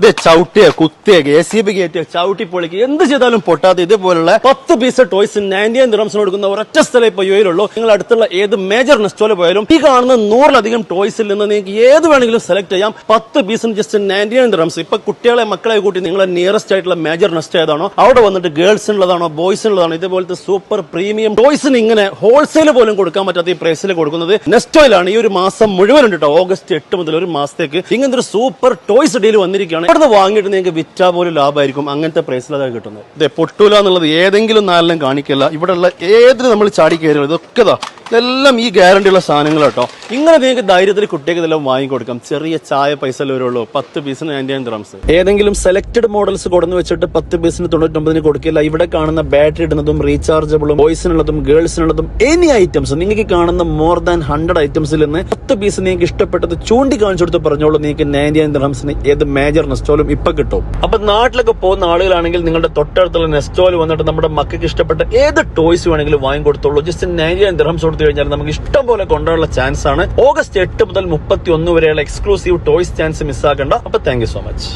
ഇത് ചവിട്ടിയ കുത്തിയ JCB കയറ്റിയ ചവിട്ടി പൊളിക്ക് എന്ത് ചെയ്താലും പൊട്ടാതെ ഇതുപോലുള്ള 10 പീസ് ടോയ്സ് 99 ദിർഹംസിന് കൊടുക്കുന്ന ഒരൊറ്റ സ്ഥലം ഇപ്പൊ യുഎയിലുള്ളൂ. നിങ്ങൾ അടുത്തുള്ള ഏത് മേജർ നെസ്റ്റോയിൽ പോയാലും ഈ കാണുന്ന 100-ലധികം ടോയ്സിൽ നിന്ന് നിങ്ങൾക്ക് ഏത് വേണമെങ്കിലും സെലക്ട് ചെയ്യാം. 10 പീസിന് ജസ്റ്റ് 99 ദിർഹംസ്. ഇപ്പൊ കുട്ടികളെ മക്കളെ കൂട്ടി നിങ്ങളെ നിയറസ്റ്റ് ആയിട്ടുള്ള മേജർ നെസ്റ്റ് ഏതാണോ അവിടെ വന്നിട്ട് ഗേൾസിനുള്ളതാണോ ബോയ്സിനുള്ളതാണോ ഇതുപോലത്തെ സൂപ്പർ പ്രീമിയം ടോയ്സിന് ഇങ്ങനെ ഹോൾസെയിൽ പോലും കൊടുക്കാൻ പറ്റാത്ത ഈ പ്രൈസിൽ കൊടുക്കുന്നത് നെസ്റ്റോയിലാണ്. ഈ ഒരു മാസം മുഴുവൻ ഉണ്ട് കേട്ടോ. ഓഗസ്റ്റ് 8 മുതൽ ഒരു മാസത്തേക്ക് ഇങ്ങനത്തെ ഒരു സൂപ്പർ ടോയ്സ് ഡീൽ വന്നിരിക്കുകയാണ്. ഇവിടുന്ന് വാങ്ങിയിട്ട് നിങ്ങൾക്ക് വിറ്റാ പോലും ലാഭമായിരിക്കും. അങ്ങനത്തെ പ്രൈസിലാണ് കിട്ടുന്നത്. ഇതേ പൊട്ടൂല എന്നുള്ളത് ഏതെങ്കിലും നാലെല്ലാം കാണിക്കില്ല. ഇവിടെയുള്ള ഏതിന് നമ്മൾ ചാടി കയറും ഇതൊക്കെ ഇതെല്ലാം ഈ ഗ്യാരണ്ടി ഉള്ള സാധനങ്ങൾ കേട്ടോ. ഇങ്ങനെ നിങ്ങൾക്ക് ധൈര്യത്തിൽ കുട്ടികൾക്ക് ഇതെല്ലാം വാങ്ങിക്കൊടുക്കാം. ചെറിയ ചായ പൈസ വരുള്ളൂ. 10 പീസിന് 99 ദിർഹംസ്. ഏതെങ്കിലും സെലക്ടഡ് മോഡൽസ് കൊടുന്ന് വെച്ചിട്ട് 10 പീസിന് 99 കൊടുക്കില്ല. ഇവിടെ കാണുന്ന ബാറ്ററി ഇടുന്നതും റീചാർജബിളും ബോയ്സിനുള്ളതും ഗേൾസിനുള്ളതും എനി ഐറ്റംസ് നിങ്ങൾക്ക് കാണുന്ന മോർ ദാൻ 100 ഐറ്റംസിൽ നിന്ന് 10 പീസ് നിങ്ങൾക്ക് ഇഷ്ടപ്പെട്ടത് ചൂണ്ടിക്കാണിച്ചു കൊടുത്ത് പറഞ്ഞോളൂ. നിങ്ങൾക്ക് 99 ദിർഹംസിന് ഏത് മേജർ നെസ്റ്റോലും ഇപ്പൊ കിട്ടും. അപ്പൊ നാട്ടിലൊക്കെ പോകുന്ന ആളുകളാണെങ്കിൽ നിങ്ങളുടെ തൊട്ടടുത്തുള്ള നെസ്റ്റോയിൽ വന്നിട്ട് നമ്മുടെ മക്കൾക്ക് ഇഷ്ടപ്പെട്ട ഏത് ടോയ്സ് വേണമെങ്കിലും വാങ്ങിക്കൊടുത്തോളൂ. ജസ്റ്റ് 99 ദിർഹംസ് കൊടുത്തു കഴിഞ്ഞാൽ നമുക്ക് ഇഷ്ടം പോലെ കൊണ്ടുപോകാനുള്ള ചാൻസ് ആണ്. ഓഗസ്റ്റ് 8 മുതൽ 31 വരെയുള്ള എക്സ്ക്ലൂസീവ് ടോയ്സ് ചാൻസ് മിസ്സാക്കണ്ട. അപ്പൊ താങ്ക് യു സോ മച്ച്.